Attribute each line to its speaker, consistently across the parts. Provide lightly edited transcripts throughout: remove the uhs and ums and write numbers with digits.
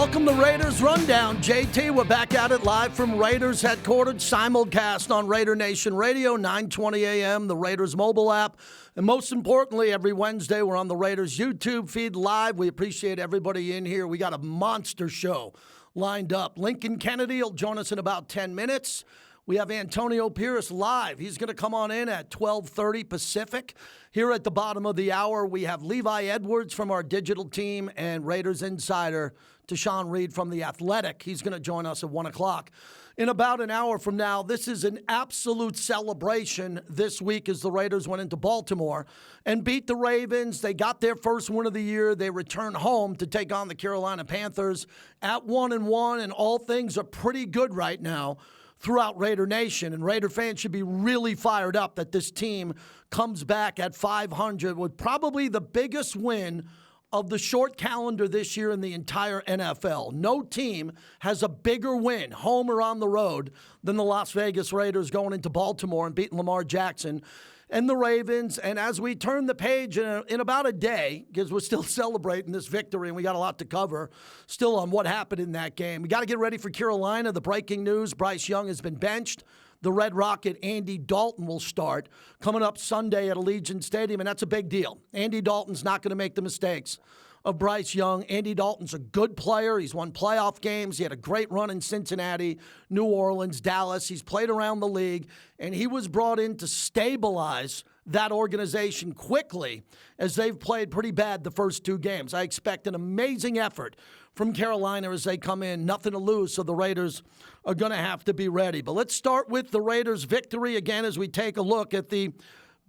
Speaker 1: Welcome to Raiders Rundown. JT, we're back at it live from Raiders headquarters, simulcast on Raider Nation Radio, 9:20 a.m., the Raiders mobile app. And most importantly, every Wednesday, we're on the Raiders YouTube feed live. We appreciate everybody in here. We got a monster show lined up. Lincoln Kennedy will join us in about 10 minutes. We have Antonio Pierce live. He's going to come on in at 12:30 Pacific. Here at the bottom of the hour, we have Levi Edwards from our digital team and Raiders insider Tashawn Reed from The Athletic. He's going to join us at 1 o'clock. In about an hour from now, this is an absolute celebration this week as the Raiders went into Baltimore and beat the Ravens. They got their first win of the year. They returned home to take on the Carolina Panthers at 1-1, and all things are pretty good right now throughout Raider Nation. And Raider fans should be really fired up that this team comes back at 500 with probably the biggest win of the short calendar this year in the entire NFL. No team has a bigger win, home or on the road, than the Las Vegas Raiders going into Baltimore and beating Lamar Jackson and the Ravens. And as we turn the page in about a day, because we're still celebrating this victory and we got a lot to cover still on what happened in that game. We got to get ready for Carolina. The breaking news, Bryce Young has been benched. The Red Rocket, Andy Dalton, will start coming up Sunday at Allegiant Stadium, and that's a big deal. Andy Dalton's not going to make the mistakes of Bryce Young. Andy Dalton's a good player. He's won playoff games. He had a great run in Cincinnati, New Orleans, Dallas. He's played around the league, and he was brought in to stabilize that organization quickly as they've played pretty bad the first two games. I expect an amazing effort from Carolina as they come in. Nothing to lose, so the Raiders are going to have to be ready. But let's start with the Raiders' victory again as we take a look at the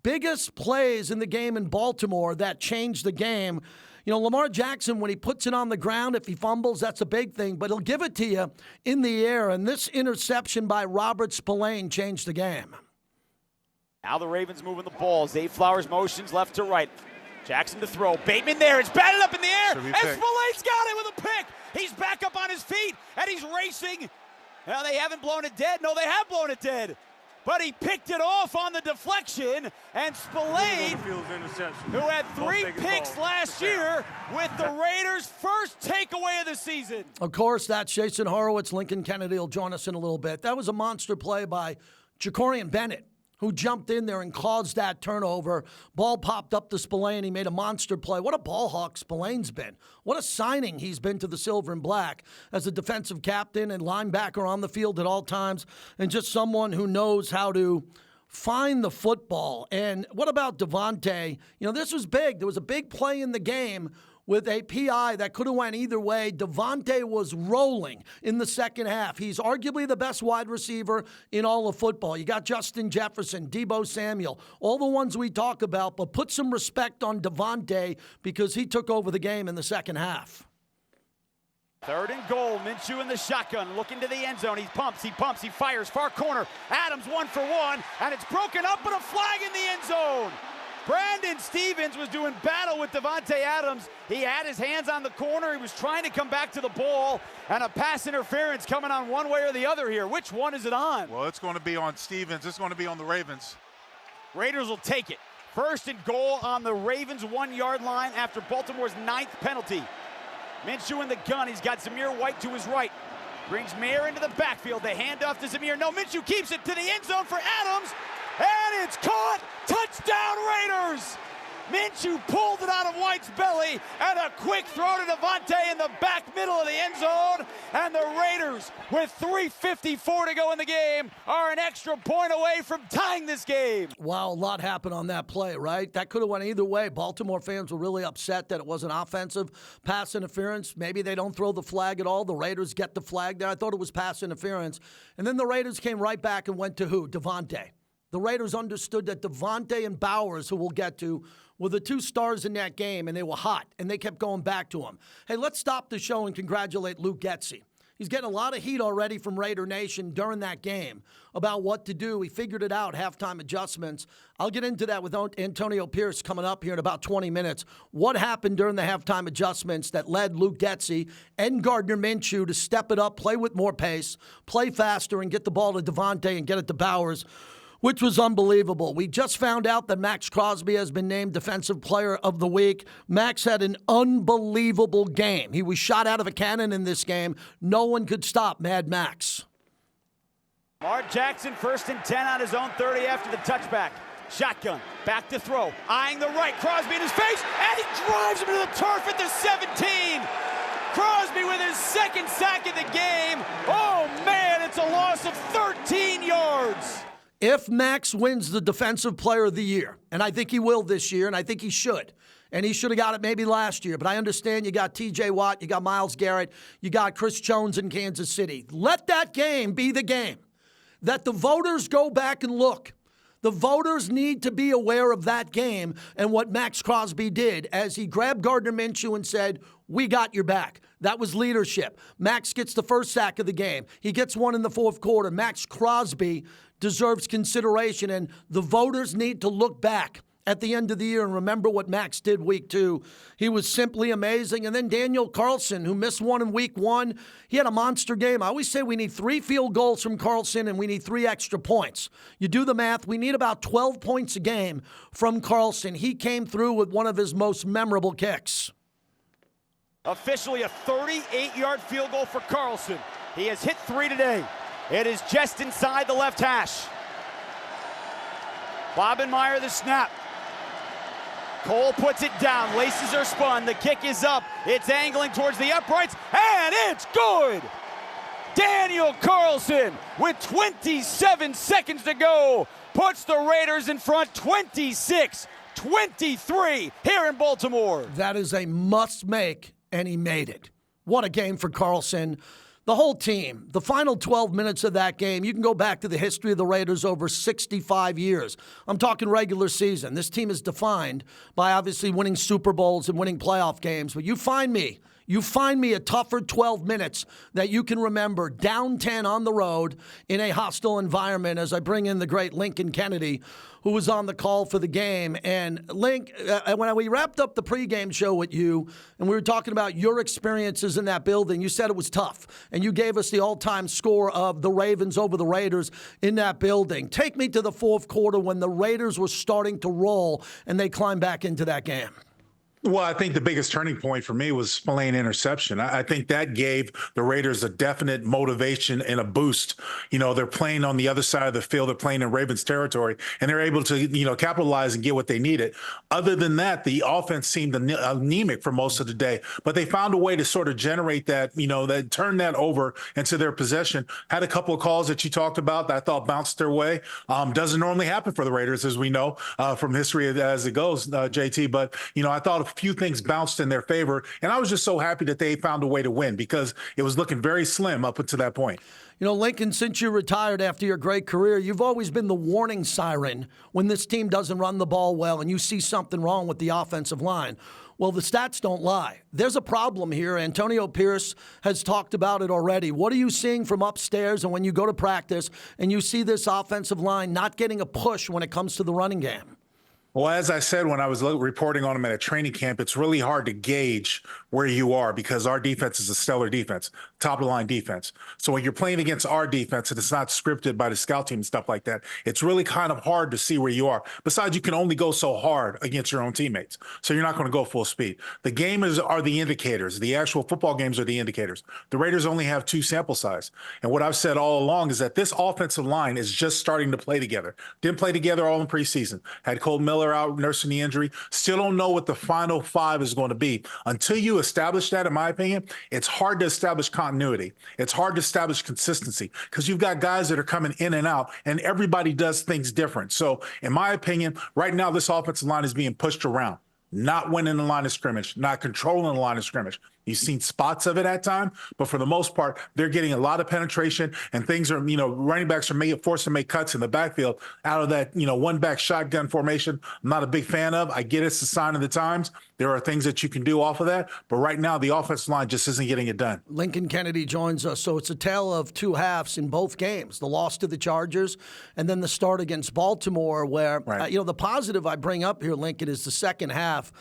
Speaker 1: biggest plays in the game in Baltimore that changed the game. You know, Lamar Jackson, when he puts it on the ground, if he fumbles, that's a big thing. But he'll give it to you in the air. And this interception by Robert Spillane changed the game.
Speaker 2: Now the Ravens moving the ball. Zay Flowers motions left to right. Jackson to throw. Bateman there. It's batted up in the air. And Spillane's got it with a pick. He's back up on his feet, and he's racing. Now, they haven't blown it dead. No, they have blown it dead. But he picked it off on the deflection, and Spillane, who had 3 picks last year, with the Raiders' first takeaway of the season.
Speaker 1: Of course, that's Jason Horowitz. Lincoln Kennedy will join us in a little bit. That was a monster play by Jacorian Bennett, who jumped in there and caused that turnover. Ball popped up to Spillane. He made a monster play. What a ball hawk Spillane's been. What a signing he's been to the Silver and Black as a defensive captain and linebacker on the field at all times, and just someone who knows how to find the football. And what about Devontae? You know, this was big. There was a big play in the game with a PI that could have went either way. Devontae was rolling in the second half. He's arguably the best wide receiver in all of football. You got Justin Jefferson, Deebo Samuel, all the ones we talk about, but put some respect on Devontae because he took over the game in the second half.
Speaker 2: 3rd and goal. Minshew in the shotgun, looking to the end zone. He pumps, he fires, far corner. Adams 1 for 1, and it's broken up, but a flag in the end zone. Brandon Stevens was doing battle with Davante Adams. He had his hands on the corner. He was trying to come back to the ball, and a pass interference coming on one way or the other here. Which one is it on?
Speaker 3: Well, it's going to be on Stevens. It's going to be on the Ravens.
Speaker 2: Raiders will take it. 1st and goal on the Ravens' 1-yard line after Baltimore's 9th penalty. Minshew in the gun. He's got Zamir White to his right. Brings Mayer into the backfield. The handoff to Zamir. No, Minshew keeps it to the end zone for Adams. And it's caught! Touchdown Raiders! Minshew pulled it out of White's belly, and a quick throw to Devontae in the back middle of the end zone. And the Raiders, with 3:54 to go in the game, are an extra point away from tying this game.
Speaker 1: Wow, a lot happened on that play, right? That could have went either way. Baltimore fans were really upset that it was an offensive pass interference. Maybe they don't throw the flag at all. The Raiders get the flag there. I thought it was pass interference. And then the Raiders came right back and went to who? Devontae. The Raiders understood that Devontae and Bowers, who we'll get to, were the 2 stars in that game, and they were hot, and they kept going back to him. Hey, let's stop the show and congratulate Luke Getsy. He's getting a lot of heat already from Raider Nation during that game about what to do. He figured it out, halftime adjustments. I'll get into that with Antonio Pierce coming up here in about 20 minutes. What happened during the halftime adjustments that led Luke Getsy and Gardner Minshew to step it up, play with more pace, play faster, and get the ball to Devontae and get it to Bowers which was unbelievable. We just found out that Max Crosby has been named Defensive Player of the Week. Max had an unbelievable game. He was shot out of a cannon in this game. No one could stop Mad Max.
Speaker 2: Mark Jackson, 1st and 10 on his own 30 after the touchback. Shotgun, back to throw, eyeing the right. Crosby in his face, and he drives him to the turf at the 17. Crosby with his 2nd sack of the game. Oh, man, it's a loss of 13 yards.
Speaker 1: If Max wins the Defensive Player of the Year, and I think he will this year, and I think he should, and he should have got it maybe last year, but I understand you got T.J. Watt, you got Myles Garrett, you got Chris Jones in Kansas City. Let that game be the game that the voters go back and look. The voters need to be aware of that game and what Max Crosby did as he grabbed Gardner Minshew and said, "We got your back." That was leadership. Max gets the 1st sack of the game. He gets one in the 4th quarter. Max Crosby deserves consideration, and the voters need to look back at the end of the year and remember what Max did week 2. He was simply amazing. And then Daniel Carlson, who missed one in week 1, he had a monster game. I always say we need 3 field goals from Carlson and we need 3 extra points. You do the math, we need about 12 points a game from Carlson. He came through with one of his most memorable kicks.
Speaker 2: Officially a 38-yard field goal for Carlson. He has hit 3 today. It is just inside the left hash. Bobenmeyer the snap. Cole puts it down. Laces are spun. The kick is up. It's angling towards the uprights, and it's good! Daniel Carlson, with 27 seconds to go, puts the Raiders in front 26-23 here in Baltimore.
Speaker 1: That is a must-make, and he made it. What a game for Carlson. The whole team, the final 12 minutes of that game, you can go back to the history of the Raiders over 65 years. I'm talking regular season. This team is defined by obviously winning Super Bowls and winning playoff games. But you find me a tougher 12 minutes that you can remember, down 10 on the road in a hostile environment, as I bring in the great Lincoln Kennedy, who was on the call for the game. And Link, when we wrapped up the pregame show with you, and we were talking about your experiences in that building, you said it was tough. And you gave us the all-time score of the Ravens over the Raiders in that building. Take me to the 4th quarter when the Raiders were starting to roll and they climbed back into that game.
Speaker 4: Well, I think the biggest turning point for me was Spillane interception. I think that gave the Raiders a definite motivation and a boost. You know, they're playing on the other side of the field. They're playing in Ravens territory, and they're able to, capitalize and get what they needed. Other than that, the offense seemed anemic for most of the day, but they found a way to sort of generate that, that turn that over into their possession. Had a couple of calls that you talked about that I thought bounced their way. Doesn't normally happen for the Raiders, as we know from history as it goes, JT. But, I thought a few things bounced in their favor, and I was just so happy that they found a way to win because it was looking very slim up until that point.
Speaker 1: Lincoln, since you retired after your great career, you've always been the warning siren when this team doesn't run the ball well and you see something wrong with the offensive line. Well, the stats don't lie. There's a problem here. Antonio Pierce has talked about it already. What are you seeing from upstairs and when you go to practice and you see this offensive line not getting a push when it comes to the running game?
Speaker 4: Well, as I said when I was reporting on them at a training camp, it's really hard to gauge where you are because our defense is a stellar defense, top-of-the-line defense. So when you're playing against our defense and it's not scripted by the scout team and stuff like that, it's really kind of hard to see where you are. Besides, you can only go so hard against your own teammates, so you're not going to go full speed. The game are the indicators. The actual football games are the indicators. The Raiders only have 2 sample size. And what I've said all along is that this offensive line is just starting to play together. Didn't play together all in preseason. Had Cole Miller out nursing the injury. Still don't know what the final 5 is going to be. Until you establish that, in my opinion, it's hard to establish continuity. It's hard to establish consistency because you've got guys that are coming in and out and everybody does things different. So in my opinion, right now, this offensive line is being pushed around, not winning the line of scrimmage, not controlling the line of scrimmage. You've seen spots of it at time, but for the most part, they're getting a lot of penetration and things are, running backs are forced to make cuts in the backfield out of that, one-back shotgun formation. I'm not a big fan of. I get it's the sign of the times. There are things that you can do off of that, but right now the offensive line just isn't getting it done.
Speaker 1: Lincoln Kennedy joins us. So it's a tale of 2 halves in both games, the loss to the Chargers and then the start against Baltimore where,
Speaker 4: right.
Speaker 1: The positive I bring up here, Lincoln, is the second half.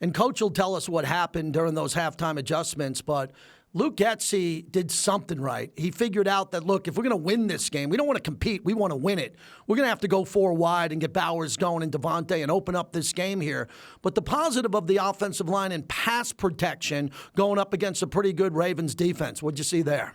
Speaker 1: And Coach will tell us what happened during those halftime adjustments, but Luke Getsy did something right. He figured out that, look, if we're going to win this game, we don't want to compete. We want to win it. We're going to have to go 4 wide and get Bowers going and Devontae and open up this game here. But the positive of the offensive line and pass protection going up against a pretty good Ravens defense, what'd you see there?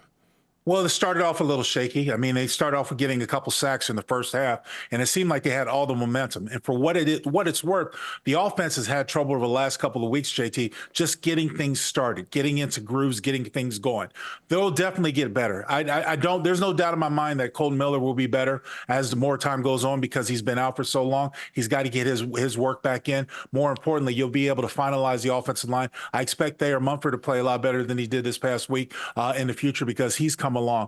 Speaker 4: Well, it started off a little shaky. I mean, they started off with getting a couple sacks in the first half, and it seemed like they had all the momentum. And for what it's worth, the offense has had trouble over the last couple of weeks, JT, just getting things started, getting into grooves, getting things going. They'll definitely get better. There's no doubt in my mind that Colton Miller will be better as the more time goes on because he's been out for so long. He's got to get his work back in. More importantly, you'll be able to finalize the offensive line. I expect Thayer Mumford to play a lot better than he did this past week in the future because he's come along.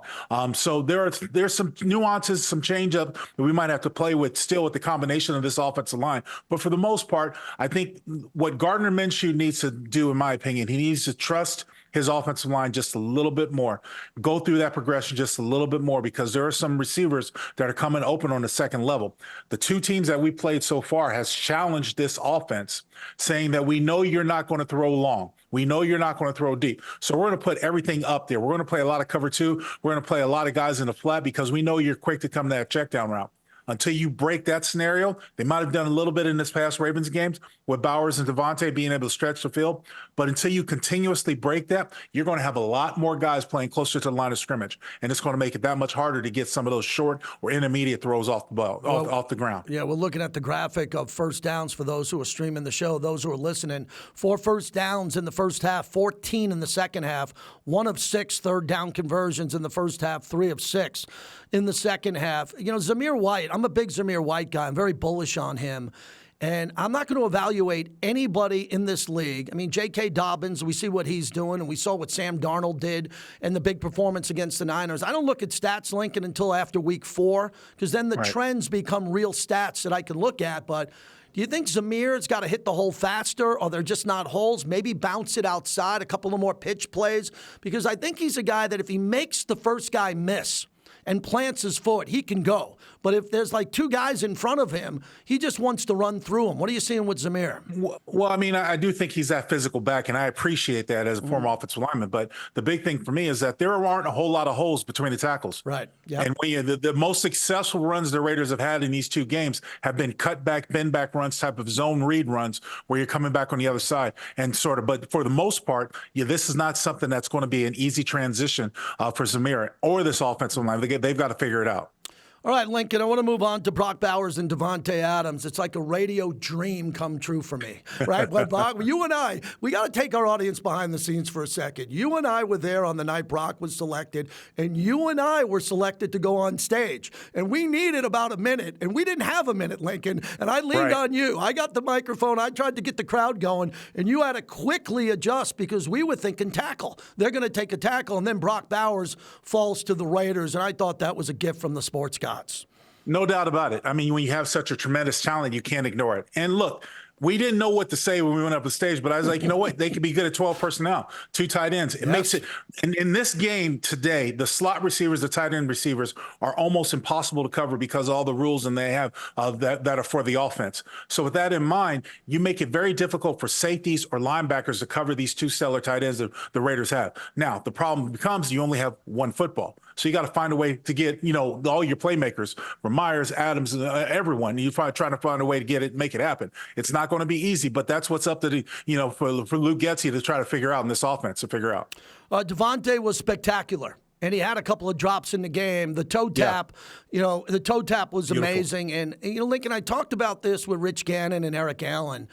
Speaker 4: So there's some nuances, some change up that we might have to play with still with the combination of this offensive line. But for the most part, I think what Gardner Minshew needs to do, in my opinion, he needs to trust his offensive line just a little bit more, go through that progression just a little bit more because there are some receivers that are coming open on the second level. The 2 teams that we played so far has challenged this offense, saying that we know you're not going to throw long. We know you're not going to throw deep. So we're going to put everything up there. We're going to play a lot of cover 2. We're going to play a lot of guys in the flat because we know you're quick to come to that check down route. Until you break that scenario, they might have done a little bit in this past Ravens games with Bowers and Devontae being able to stretch the field. But until you continuously break that, you're going to have a lot more guys playing closer to the line of scrimmage. And it's going to make it that much harder to get some of those short or intermediate throws off the ball, off the ground.
Speaker 1: Yeah, we're looking at the graphic of first downs for those who are streaming the show, those who are listening. 4 first downs in the first half, 14 in the second half, 1 of 6 third down conversions in the first half, 3 of 6 in the second half. You know, Zamir White, I'm a big Zamir White guy. I'm very bullish on him. And I'm not going to evaluate anybody in this league. I mean, J.K. Dobbins, we see what he's doing, and we saw what Sam Darnold did and the big performance against the Niners. I don't look at stats, Lincoln, until after week 4, because then the trends become real stats that I can look at. But do you think Zamir's got to hit the hole faster, or they're just not holes? Maybe bounce it outside, a couple of more pitch plays? Because I think he's a guy that if he makes the first guy miss and plants his foot, he can go. But if there's like 2 guys in front of him, he just wants to run through them. What are you seeing with Zamir?
Speaker 4: Well, I mean, I do think he's that physical back, and I appreciate that as a former offensive lineman. But the big thing for me is that there aren't a whole lot of holes between the tackles.
Speaker 1: Right. Yep.
Speaker 4: And when the most successful runs the Raiders have had in these 2 games have been cut back, bend back runs, type of zone read runs where you're coming back on the other side and sort of. But for the most part, this is not something that's going to be an easy transition for Zamir or this offensive line. They've got to figure it out.
Speaker 1: All right, Lincoln, I want to move on to Brock Bowers and Devontae Adams. It's like a radio dream come true for me, right? But Brock, you and I, we got to take our audience behind the scenes for a second. You and I were there on the night Brock was selected, and you and I were selected to go on stage. And we needed about a minute, and we didn't have a minute, Lincoln. And I leaned on you. I got the microphone. I tried to get the crowd going, and you had to quickly adjust because we were thinking tackle. They're going to take a tackle, and then Brock Bowers falls to the Raiders, and I thought that was a gift from the sports gods.
Speaker 4: No doubt about it. I mean, when you have such a tremendous talent, you can't ignore it. And look, we didn't know what to say when we went up the stage, but I was like, you know what? They could be good at 12 personnel, 2 tight ends. It makes it. And in this game today, the slot receivers, the tight end receivers are almost impossible to cover because of all the rules and they have that are for the offense. So with that in mind, you make it very difficult for safeties or linebackers to cover these 2 stellar tight ends that the Raiders have. Now, the problem becomes you only have 1 football. So you got to find a way to get, all your playmakers from Myers, Adams, and everyone. You're trying to find a way to make it happen. It's not going to be easy, but that's what's up to for Luke Getsy to try to figure out in this offense to figure out.
Speaker 1: Devontae was spectacular. And he had a couple of drops in the game. The toe tap, the toe tap was amazing. And, Lincoln, I talked about this with Rich Gannon and Eric Allen.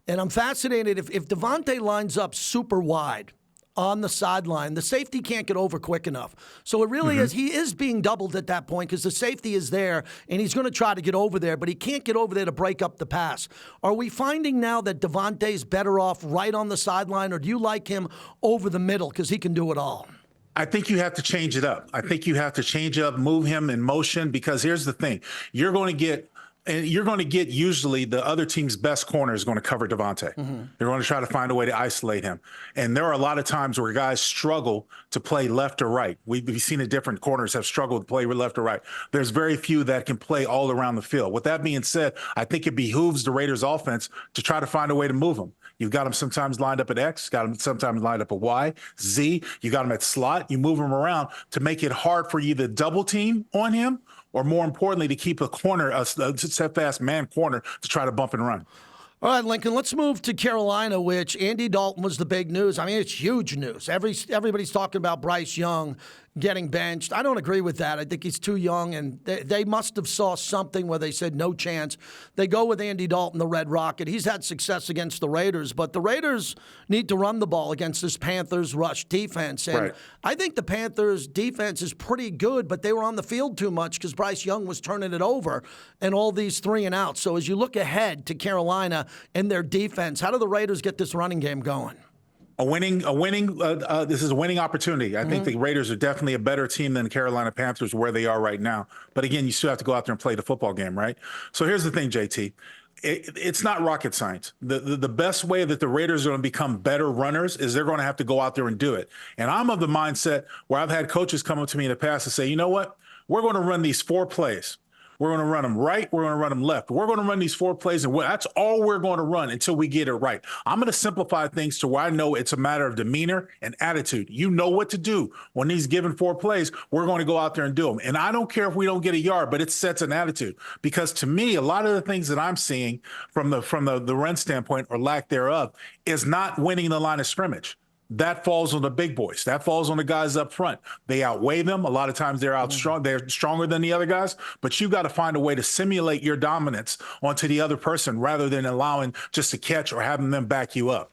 Speaker 1: And I'm fascinated if Devontae lines up super wide on the sideline, the safety can't get over quick enough. So it really is, he is being doubled at that point because the safety is there and he's going to try to get over there, but he can't get over there to break up the pass. Are we finding now that Devontae's better off right on the sideline, or do you like him over the middle because he can do it all?
Speaker 4: I think you have to change it up. I think you have to change up, move him in motion, because here's the thing. You're going to get and you're going to get usually the other team's best corner is going to cover Devontae. They're going to try to find a way to isolate him. And there are a lot of times where guys struggle to play left or right. We've seen it, different corners have struggled to play left or right. There's very few that can play all around the field. With that being said, I think it behooves the Raiders offense to try to find a way to move him. You've got him sometimes lined up at X, got him sometimes lined up at Y, Z. You got him at slot. You move him around to make it hard for you to double team on him, or more importantly, to keep a corner, a steadfast man corner to try to bump and run.
Speaker 1: All right, Lincoln, let's move to Carolina, which Andy Dalton was the big news. I mean, it's huge news. Everybody's talking about Bryce Young getting benched. I don't agree with that. I think he's too young, and they must have saw something where they said no chance. They go with Andy Dalton, the Red Rocket. He's had success against the Raiders, but the Raiders need to run the ball against this Panthers rush defense. And
Speaker 4: right.
Speaker 1: I think the Panthers defense is pretty good, but they were on the field too much because Bryce Young was turning it over and all these 3 and outs. So as you look ahead to Carolina and their defense, how do the Raiders get this running game going?
Speaker 4: This is a winning opportunity. I think the Raiders are definitely a better team than the Carolina Panthers where they are right now. But again, you still have to go out there and play the football game, right? So here's the thing, JT. It's not rocket science. The best way that the Raiders are going to become better runners is they're going to have to go out there and do it. And I'm of the mindset where I've had coaches come up to me in the past and say, you know what? We're going to run these 4 plays. We're going to run them right. We're going to run them left. We're going to run these 4 plays, and that's all we're going to run until we get it right. I'm going to simplify things to where I know it's a matter of demeanor and attitude. You know what to do. When these given 4 plays, we're going to go out there and do them. And I don't care if we don't get a yard, but it sets an attitude. Because to me, a lot of the things that I'm seeing from the run standpoint or lack thereof is not winning the line of scrimmage. That falls on the big boys. That falls on the guys up front. They outweigh them. A lot of times they're they're stronger than the other guys, but you got to find a way to simulate your dominance onto the other person rather than allowing just to catch or having them back you up.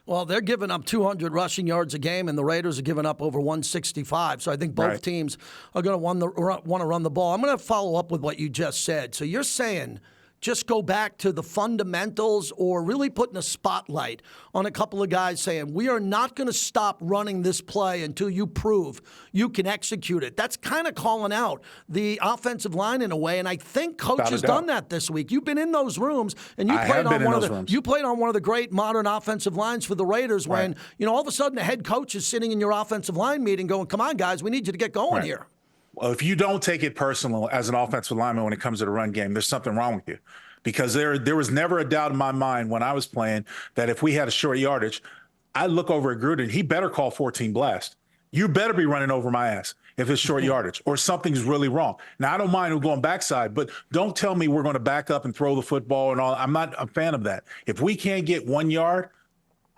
Speaker 1: Well, they're giving up 200 rushing yards a game, and the Raiders are giving up over 165. So I think both teams are going to want to run the ball. I'm going to follow up with what you just said. So you're saying just go back to the fundamentals or really putting a spotlight on a couple of guys saying, we are not going to stop running this play until you prove you can execute it. That's kind of calling out the offensive line in a way, and I think Coach has done that this week. You've been in those rooms, and you played on one of the great modern offensive lines for the Raiders when, all of a sudden the head coach is sitting in your offensive line meeting going, come on, guys, we need you to get going here.
Speaker 4: Well, if you don't take it personal as an offensive lineman when it comes to the run game, there's something wrong with you. Because there was never a doubt in my mind when I was playing that if we had a short yardage, I'd look over at Gruden. He better call 14 blast. You better be running over my ass if it's short yardage or something's really wrong. Now, I don't mind going backside, but don't tell me we're going to back up and throw the football and all. I'm not a fan of that. If we can't get 1 yard,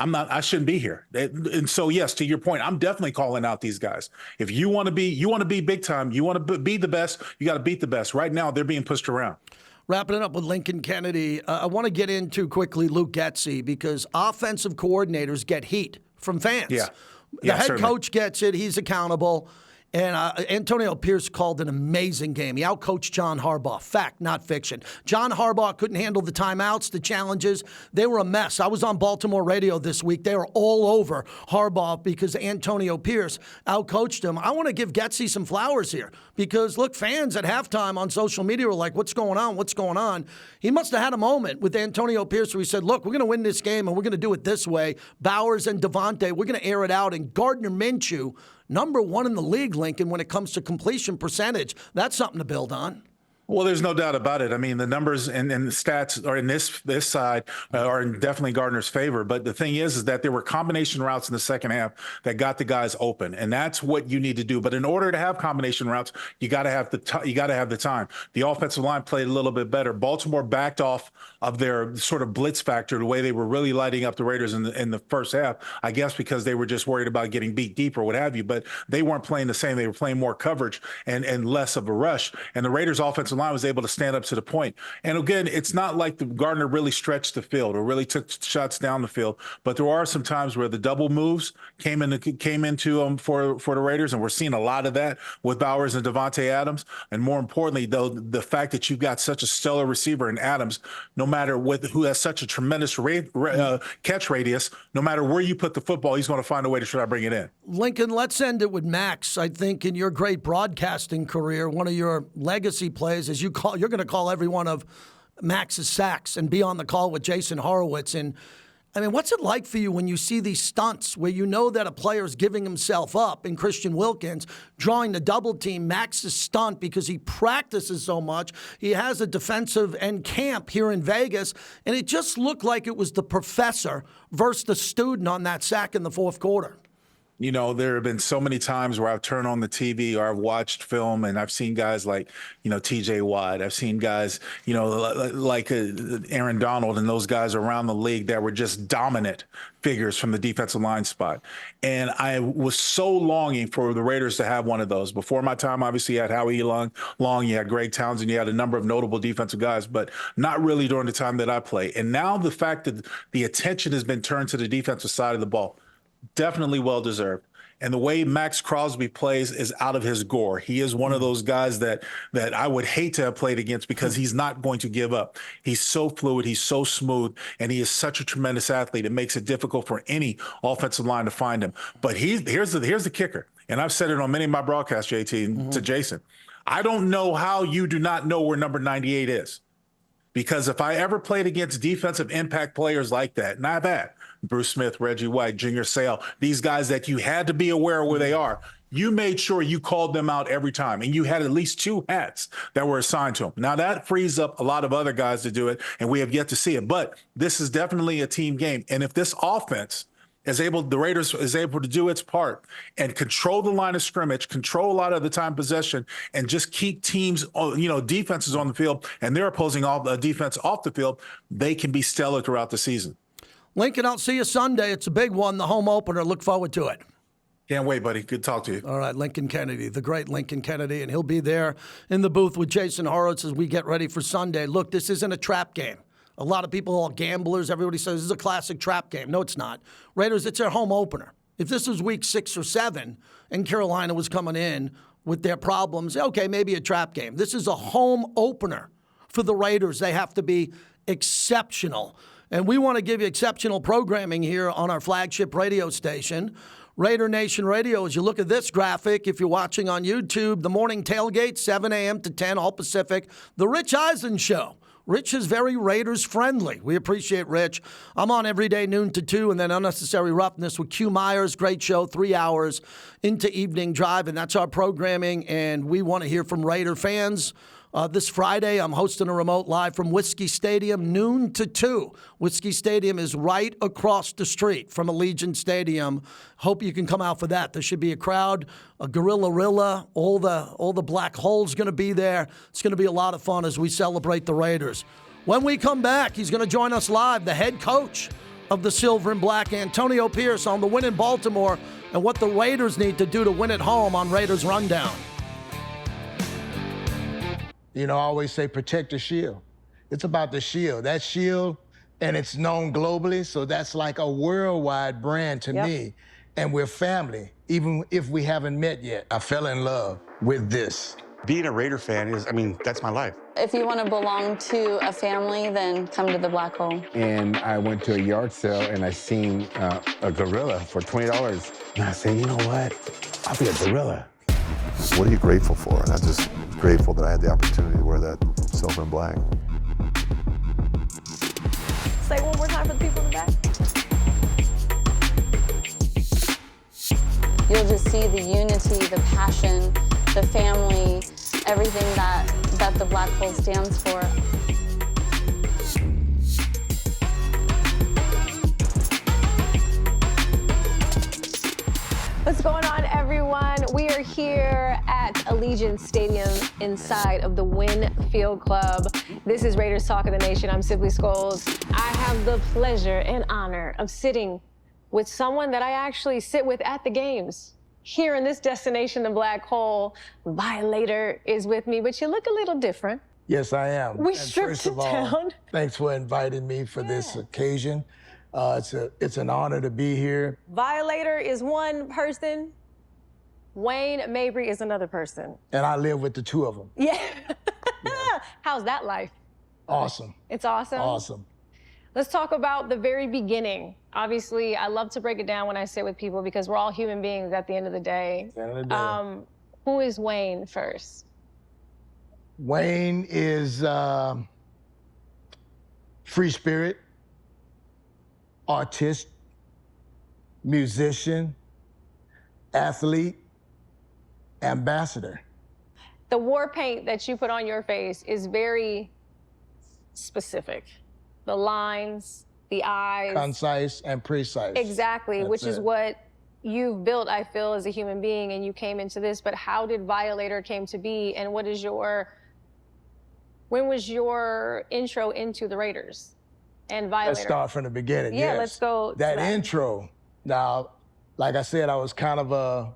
Speaker 4: I shouldn't be here. And so, yes, to your point, I'm definitely calling out these guys. If you want to be big time, you want to be the best, you got to beat the best. Right now, they're being pushed around.
Speaker 1: Wrapping it up with Lincoln Kennedy, I want to get into quickly Luke Getsy because offensive coordinators get heat from fans. The head coach gets it. He's accountable. And Antonio Pierce called an amazing game. He outcoached John Harbaugh. Fact, not fiction. John Harbaugh couldn't handle the timeouts, the challenges. They were a mess. I was on Baltimore radio this week. They were all over Harbaugh because Antonio Pierce outcoached him. I want to give Getsy some flowers here because, look, fans at halftime on social media were like, what's going on? What's going on? He must have had a moment with Antonio Pierce where he said, look, we're going to win this game and we're going to do it this way. Bowers and Devontae, we're going to air it out. And Gardner Minshew, number 1 in the league, Lincoln, when it comes to completion percentage. That's something to build on.
Speaker 4: Well, there's no doubt about it. I mean, the numbers and the stats are in this side are in definitely Gardner's favor. But the thing is that there were combination routes in the second half that got the guys open, and that's what you need to do. But in order to have combination routes, you got to have the time. The offensive line played a little bit better. Baltimore backed off of their sort of blitz factor, the way they were really lighting up the Raiders in the first half. I guess because they were just worried about getting beat deep or what have you. But they weren't playing the same. They were playing more coverage and less of a rush. And the Raiders' offensive line was able to stand up to the point. And again, it's not like the Gardner really stretched the field or really took shots down the field, but there are some times where the double moves came into them for the Raiders, and we're seeing a lot of that with Bowers and Devontae Adams. And more importantly, though, the fact that you've got such a stellar receiver in Adams, no matter who has such a tremendous catch radius, no matter where you put the football, he's going to find a way to try to bring it in.
Speaker 1: Lincoln, let's end it with Max. I think in your great broadcasting career, one of your legacy plays is you're going to call every one of Max's sacks and be on the call with Jason Horowitz. And I mean, what's it like for you when you see these stunts where you know that a player's giving himself up, in Christian Wilkins, drawing the double team, Max's stunt because he practices so much. He has a defensive end camp here in Vegas, and it just looked like it was the professor versus the student on that sack in the fourth quarter.
Speaker 4: You know, there have been so many times where I've turned on the TV or I've watched film and I've seen guys like, TJ Watt. I've seen guys, like Aaron Donald and those guys around the league that were just dominant figures from the defensive line spot. And I was so longing for the Raiders to have one of those. Before my time, obviously, you had Howie Long, you had Greg Townsend, you had a number of notable defensive guys, but not really during the time that I played. And now the fact that the attention has been turned to the defensive side of the ball, definitely well-deserved. And the way Max Crosby plays is out of his gore. He is one of those guys that I would hate to have played against because he's not going to give up. He's so fluid, he's so smooth, and he is such a tremendous athlete. It makes it difficult for any offensive line to find him. But here's the kicker, and I've said it on many of my broadcasts, JT, to Jason. I don't know how you do not know where number 98 is. Because if I ever played against defensive impact players like that, not bad, Bruce Smith, Reggie White, Junior Seau, these guys that you had to be aware of where they are, you made sure you called them out every time. And you had at least 2 hats that were assigned to them. Now, that frees up a lot of other guys to do it, and we have yet to see it. But this is definitely a team game. And if this offense the Raiders is able to do its part and control the line of scrimmage, control a lot of the time possession, and just keep teams, defenses on the field and their opposing defense off the field, they can be stellar throughout the season.
Speaker 1: Lincoln, I'll see you Sunday. It's a big one, the home opener. Look forward to it.
Speaker 4: Can't wait, buddy. Good to talk to you.
Speaker 1: All right, Lincoln Kennedy, the great Lincoln Kennedy, and he'll be there in the booth with Jason Horowitz as we get ready for Sunday. Look, this isn't a trap game. A lot of people, all gamblers, everybody says this is a classic trap game. No, it's not. Raiders, it's their home opener. If this was week 6 or 7 and Carolina was coming in with their problems, okay, maybe a trap game. This is a home opener for the Raiders. They have to be exceptional. And we want to give you exceptional programming here on our flagship radio station, Raider Nation Radio. As you look at this graphic, if you're watching on YouTube, the morning tailgate, 7 a.m. to 10, all Pacific, the Rich Eisen Show. Rich is very Raiders friendly. We appreciate Rich. I'm on every day, noon to 2, and then Unnecessary Roughness with Q Myers. Great show, 3 hours into Evening Drive, and that's our programming, and we want to hear from Raider fans. This Friday, I'm hosting a remote live from Whiskey Stadium, noon to 2. Whiskey Stadium is right across the street from Allegiant Stadium. Hope you can come out for that. There should be a crowd, a Gorilla-rilla, all the black holes going to be there. It's going to be a lot of fun as we celebrate the Raiders. When we come back, he's going to join us live, the head coach of the Silver and Black, Antonio Pierce, on the win in Baltimore and what the Raiders need to do to win at home on Raiders Rundown.
Speaker 5: I always say protect the shield. It's about the shield. That shield, and it's known globally, so that's like a worldwide brand to me. And we're family, even if we haven't met yet. I fell in love with this.
Speaker 6: Being a Raider fan that's my life.
Speaker 7: If you want to belong to a family, then come to the Black Hole.
Speaker 8: And I went to a yard sale and I seen a gorilla for $20. And I said, you know what? I'll be a gorilla.
Speaker 9: What are you grateful for? And I'm just grateful that I had the opportunity to wear that silver and black.
Speaker 7: Say it one more time for the people in the back. You'll just see the unity, the passion, the family, everything that the Black Hole stands for.
Speaker 10: What's going on, everyone? We are here at Allegiant Stadium inside of the Wynn Field Club. This is Raiders Talk of the Nation. I'm Sibley Scholes. I have the pleasure and honor of sitting with someone that I actually sit with at the games. Here in this destination, the Black Hole, Violator is with me, but you look a little different.
Speaker 5: Yes, I am.
Speaker 10: We
Speaker 5: And
Speaker 10: stripped
Speaker 5: first
Speaker 10: it
Speaker 5: of all,
Speaker 10: down.
Speaker 5: thanks for inviting me for this occasion. It's an honor to be here.
Speaker 10: Violator is one person. Wayne Mabry is another person.
Speaker 5: And I live with the two of them.
Speaker 10: Yeah. How's that life?
Speaker 5: Awesome.
Speaker 10: It's awesome?
Speaker 5: Awesome.
Speaker 10: Let's talk about the very beginning. Obviously, I love to break it down when I sit with people because we're all human beings at the end of the day.
Speaker 5: At the end of the day.
Speaker 10: Who is Wayne first?
Speaker 5: Wayne is free spirit, artist, musician, athlete, ambassador.
Speaker 10: The war paint that you put on your face is very specific. The lines, the eyes.
Speaker 5: Concise and precise.
Speaker 10: Exactly,
Speaker 5: That's
Speaker 10: which is
Speaker 5: it.
Speaker 10: what you've built, I feel, as a human being, and you came into this. But how did Violator came to be, and when was your intro into the Raiders and Violator?
Speaker 5: Let's start from the beginning.
Speaker 10: Yeah,
Speaker 5: yes.
Speaker 10: let's go to
Speaker 5: That
Speaker 10: that.
Speaker 5: intro. Now, like I said, I was called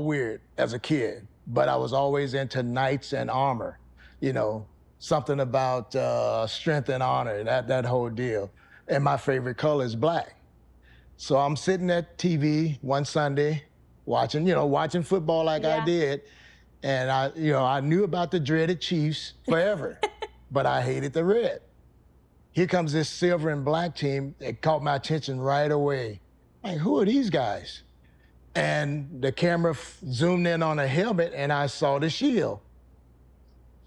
Speaker 5: weird as a kid, but I was always into knights and armor, you know, something about strength and honor, that whole deal. And my favorite color is black. So I'm sitting at TV one Sunday watching football like I did. And I knew about the dreaded Chiefs forever, but I hated the red. Here comes this silver and black team. It caught my attention right away. Like, who are these guys? And the camera zoomed in on a helmet, and I saw the shield.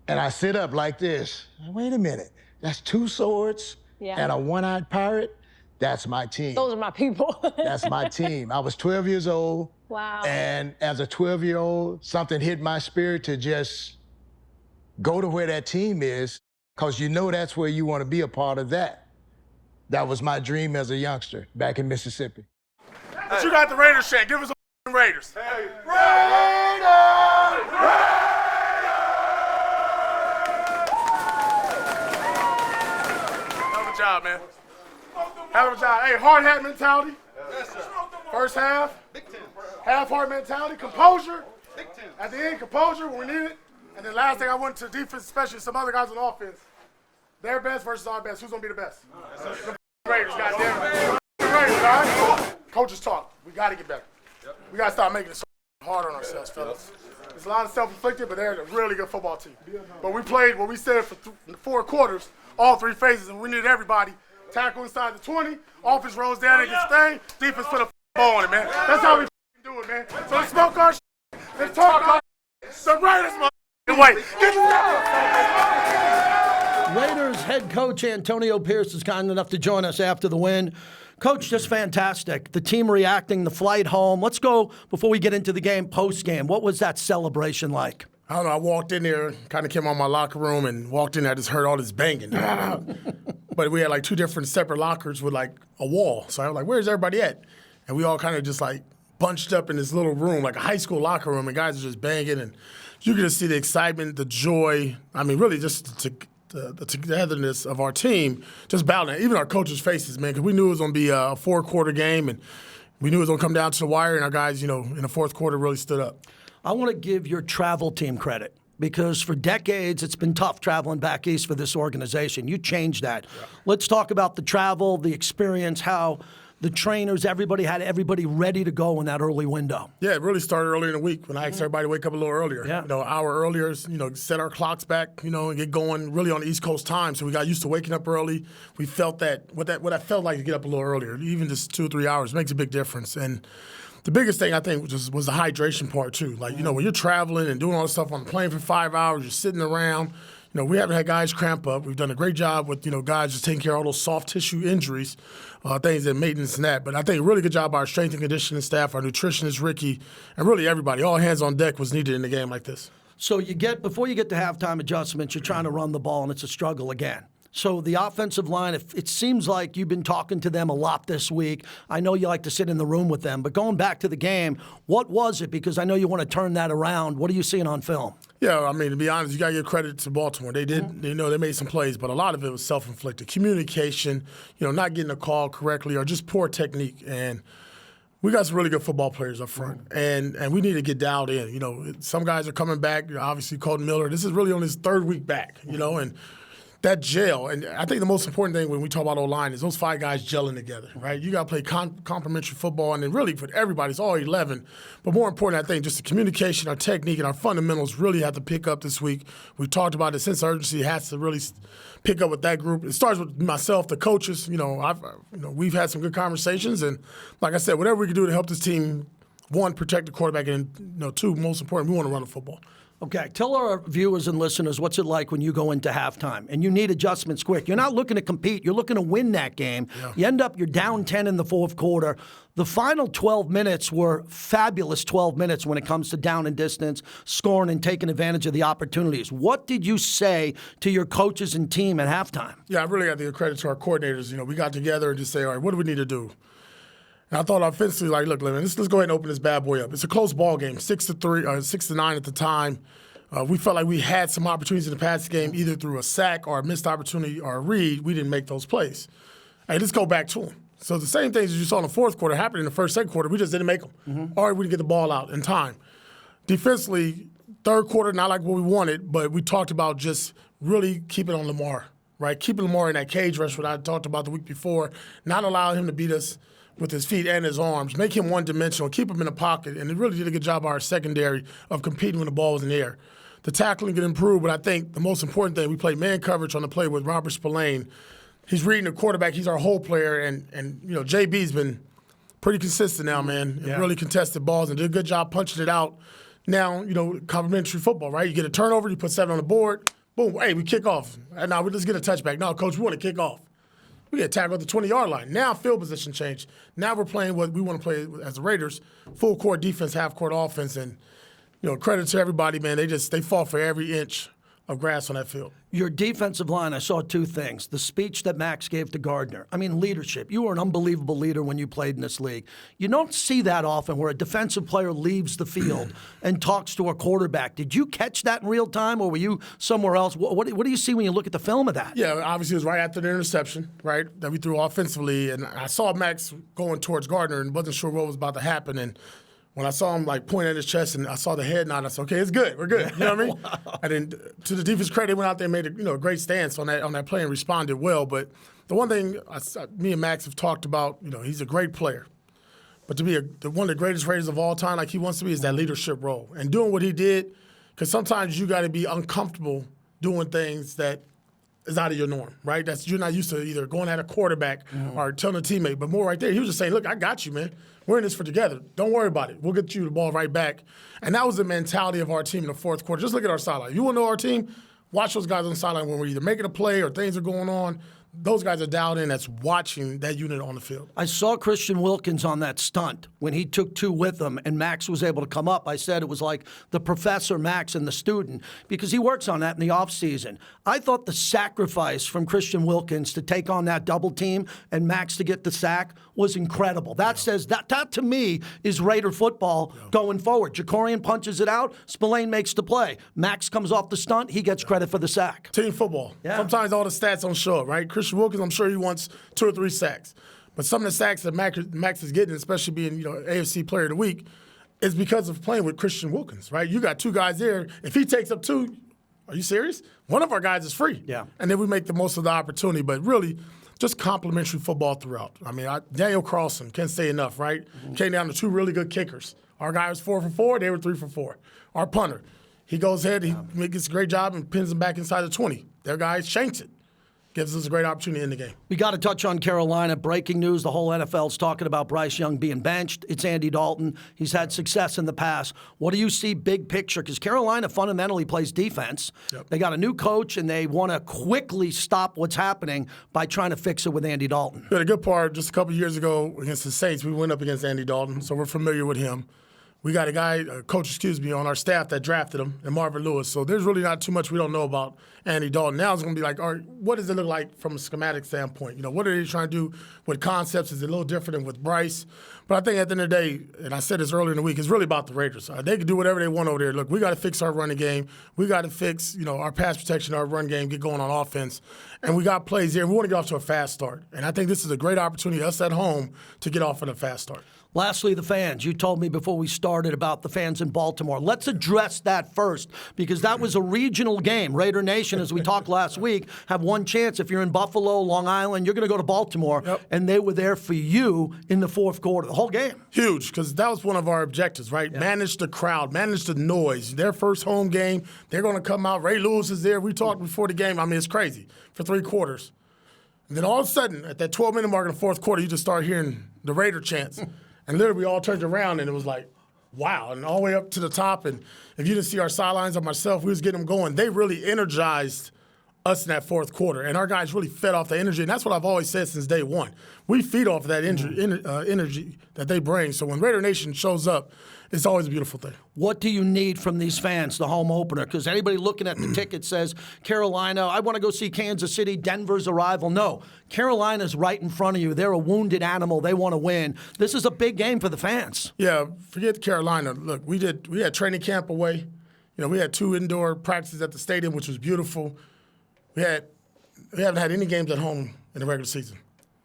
Speaker 5: And I sit up like this. Wait a minute. That's two swords and a one-eyed pirate? That's my team.
Speaker 10: Those are my people.
Speaker 5: That's my team. I was 12 years old.
Speaker 10: Wow.
Speaker 5: And as a 12-year-old, something hit my spirit to just go to where that team is, because you know that's where you want to be a part of that. That was my dream as a youngster back in Mississippi.
Speaker 11: But you got the Raiders chant. Give us a Raiders. Hey. Hell of a job, man. Hell of a job. Hey, hard hat mentality. Yes, sir. First half. Big 10. Half hard mentality. Composure. Big 10. At the end, composure when we need it. And then last thing, I went to defense, especially some other guys on offense. Their best versus our best. Who's going to be the best? The Raiders, goddamn. The Raiders, all right? Coaches talk. We got to get better. We got to stop making it so hard on ourselves, fellas. There's a lot of self-inflicted, but they're a really good football team. But we played what we said for 4 quarters, all 3 phases, and we needed everybody. Tackle inside the 20, offense rolls down and gets stained, defense put a ball on it, man. That's how we do it, man. So let's smoke our shit. Let's talk our shit. The Raiders, wait. Get
Speaker 1: Raiders head coach Antonio Pierce is kind enough to join us after the win. Coach, just fantastic. The team reacting, the flight home. Let's go, before we get into the game, post-game. What was that celebration like?
Speaker 11: I don't know. I walked in there, kind of came out of my locker room and walked in there. I just heard all this banging. But we had like 2 different separate lockers with like a wall. So I was like, where's everybody at? And we all kind of just like bunched up in this little room, like a high school locker room, and guys are just banging. And you could just see the excitement, the joy. I mean, really just the togetherness of our team just battling. Even our coaches' faces, man, because we knew it was going to be a 4-quarter game, and we knew it was going to come down to the wire, and our guys, in the 4th quarter really stood up.
Speaker 1: I want to give your travel team credit, because for decades it's been tough traveling back east for this organization. You changed that. Yeah. Let's talk about the travel, the experience, how the trainers, everybody had everybody ready to go in that early window.
Speaker 11: Yeah, it really started early in the week when I asked everybody to wake up a little earlier. Yeah. An hour earlier, set our clocks back, and get going really on the East Coast time. So we got used to waking up early. We felt what I felt like to get up a little earlier, even just 2 or 3 hours makes a big difference. And the biggest thing I think was the hydration part too. Like, when you're traveling and doing all this stuff on the plane for 5 hours, you're sitting around. We haven't had guys cramp up. We've done a great job with, guys just taking care of all those soft tissue injuries, things that maintenance and that. But I think a really good job by our strength and conditioning staff, our nutritionist, Ricky, and really everybody. All hands on deck was needed in a game like this.
Speaker 1: So before you get to halftime adjustments, you're trying to run the ball, and it's a struggle again. So the offensive line, it seems like you've been talking to them a lot this week. I know you like to sit in the room with them, but going back to the game, what was it? Because I know you want to turn that around. What are you seeing on film?
Speaker 11: Yeah, I mean, to be honest, you got to give credit to Baltimore. They did, they made some plays, but a lot of it was self-inflicted. Communication, not getting a call correctly or just poor technique. And we got some really good football players up front, and we need to get dialed in. Some guys are coming back. Obviously, Colton Miller, this is really on his 3rd week back, and that gel, and I think the most important thing when we talk about O-line is those 5 guys gelling together, right? You got to play complementary football, and then really for everybody, it's all 11. But more important, I think, just the communication, our technique, and our fundamentals really have to pick up this week. We talked about the sense of urgency has to really pick up with that group. It starts with myself, the coaches. We've had some good conversations, and like I said, whatever we can do to help this team, 1, protect the quarterback, and 2, most important, we want to run the football.
Speaker 1: Okay, tell our viewers and listeners what's it like when you go into halftime and you need adjustments quick. You're not looking to compete. You're looking to win that game. Yeah. You end up, you're down 10 in the fourth quarter. The final 12 minutes were fabulous 12 minutes when it comes to down and distance, scoring and taking advantage of the opportunities. What did you say to your coaches and team at halftime?
Speaker 11: Yeah, I really got to give credit to our coordinators. We got together and just say, all right, what do we need to do? And I thought offensively, like, look, let's go ahead and open this bad boy up. It's a close ball game, 6-3 or 6-9 at the time. We felt like we had some opportunities in the passing game, either through a sack or a missed opportunity or a read. We didn't make those plays. Hey, let's go back to them. So the same things as you saw in the fourth quarter happened in the first, second quarter. We just didn't make them. Mm-hmm. Or we didn't get the ball out in time. Defensively, third quarter, not like what we wanted, but we talked about just really keeping on Lamar, right? Keeping Lamar in that cage rush, what I talked about the week before, not allowing him to beat us with his feet and his arms, make him one-dimensional, keep him in the pocket, and it really did a good job of our secondary of competing when the ball was in the air. The tackling could improve, but I think the most important thing, we played man coverage on the play with Robert Spillane. He's reading the quarterback. He's our whole player, and JB's been pretty consistent now, man. Yeah. Really contested balls and did a good job punching it out. Now, complimentary football, right? You get a turnover, you put 7 on the board, boom, hey, we kick off. And now let's get a touchback. No, coach, we want to kick off. We get tackled at the 20-yard line. Now field position change. Now we're playing what we want to play as the Raiders, full court defense, half court offense, and credit to everybody, man. They fought for every inch of grass on that field.
Speaker 1: Your defensive line, I saw 2 things. The speech that Max gave to Gardner. I mean, leadership. You were an unbelievable leader when you played in this league. You don't see that often where a defensive player leaves the field and talks to a quarterback. Did you catch that in real time, or were you somewhere else? What do you see when you look at the film of that?
Speaker 11: Yeah, obviously it was right after the interception, right, that we threw offensively. And I saw Max going towards Gardner and wasn't sure what was about to happen. And when I saw him pointing at his chest and I saw the head nod, I said, okay, it's good. We're good. You know what I mean? Wow. And then to the defense credit, they went out there and made a great stance on that play and responded well. But the one thing me and Max have talked about, he's a great player. But to be one of the greatest Raiders of all time like he wants to be is that leadership role. And doing what he did, because sometimes you got to be uncomfortable doing things that is out of your norm, right? You're not used to either going at a quarterback or telling a teammate. But more right there, he was just saying, look, I got you, man. We're in this for together. Don't worry about it. We'll get you the ball right back. And that was the mentality of our team in the fourth quarter. Just look at our sideline. You want to know our team? Watch those guys on the sideline when we're either making a play or things are going on. Those guys are dialed in that's watching that unit on the field.
Speaker 1: I saw Christian Wilkins on that stunt when he took 2 with him and Max was able to come up. I said it was like the professor, Max, and the student because he works on that in the offseason. I thought the sacrifice from Christian Wilkins to take on that double team and Max to get the sack was incredible. That says that to me is Raider football going forward. Jacorian punches it out. Spillane makes the play. Max comes off the stunt. He gets credit for the sack.
Speaker 11: Team football. Yeah. Sometimes all the stats don't show up, right? Christian Wilkins, I'm sure he wants 2 or 3 sacks. But some of the sacks that Max is getting, especially being AFC Player of the Week, is because of playing with Christian Wilkins, right? You got 2 guys there. If he takes up 2, are you serious? One of our guys is free.
Speaker 1: Yeah.
Speaker 11: And then we make the most of the opportunity. But really, just complimentary football throughout. I mean, Daniel Carlson, can't say enough, right? Came down to 2 really good kickers. Our guy was 4 for 4. They were 3 for 4. Our punter, he goes ahead, he makes a great job and pins them back inside the 20. Their guy shanks it. Gives us a great opportunity in the game.
Speaker 1: We got to touch on Carolina. Breaking news, the whole NFL's talking about Bryce Young being benched. It's Andy Dalton. He's had success in the past. What do you see big picture? Because Carolina fundamentally plays defense. Yep. They got a new coach, and they want to quickly stop what's happening by trying to fix it with Andy Dalton.
Speaker 11: Yeah, the good part, just a couple years ago against the Saints, we went up against Andy Dalton, so we're familiar with him. We got a coach, on our staff that drafted him, and Marvin Lewis. So there's really not too much we don't know about Andy Dalton. Now it's going to be like, all right, what does it look like from a schematic standpoint? What are they trying to do with concepts? Is it a little different than with Bryce? But I think at the end of the day, and I said this earlier in the week, it's really about the Raiders. They can do whatever they want over there. Look, we got to fix our running game. We got to fix, our pass protection, our run game, get going on offense. And we got plays here. We want to get off to a fast start. And I think this is a great opportunity, us at home, to get off on a fast start.
Speaker 1: Lastly, the fans. You told me before we started about the fans in Baltimore. Let's address that first because that was a regional game. Raider Nation, as we talked last week, have one chance. If you're in Buffalo, Long Island, you're going to go to Baltimore, and they were there for you in the fourth quarter, the whole game.
Speaker 11: Huge, because that was one of our objectives, right? Yeah. Manage the crowd, manage the noise. Their first home game, they're going to come out. Ray Lewis is there. We talked before the game. I mean, it's crazy for 3 quarters. And then all of a sudden, at that 12-minute mark in the fourth quarter, you just start hearing the Raider chants. And literally, we all turned around, and it was like, wow, and all the way up to the top. And if you didn't see our sidelines or myself, we was getting them going. They really energized us in that fourth quarter, and our guys really fed off the energy. And that's what I've always said since day one. We feed off of that energy that they bring. So when Raider Nation shows up, it's always a beautiful thing.
Speaker 1: What do you need from these fans, the home opener? Because anybody looking at the ticket says, Carolina, I want to go see Kansas City, Denver's a rival. No, Carolina's right in front of you. They're a wounded animal. They want to win. This is a big game for the fans.
Speaker 11: Yeah, forget Carolina. Look, we had training camp away. You know, we had 2 indoor practices at the stadium, which was beautiful. We haven't had any games at home in the regular season.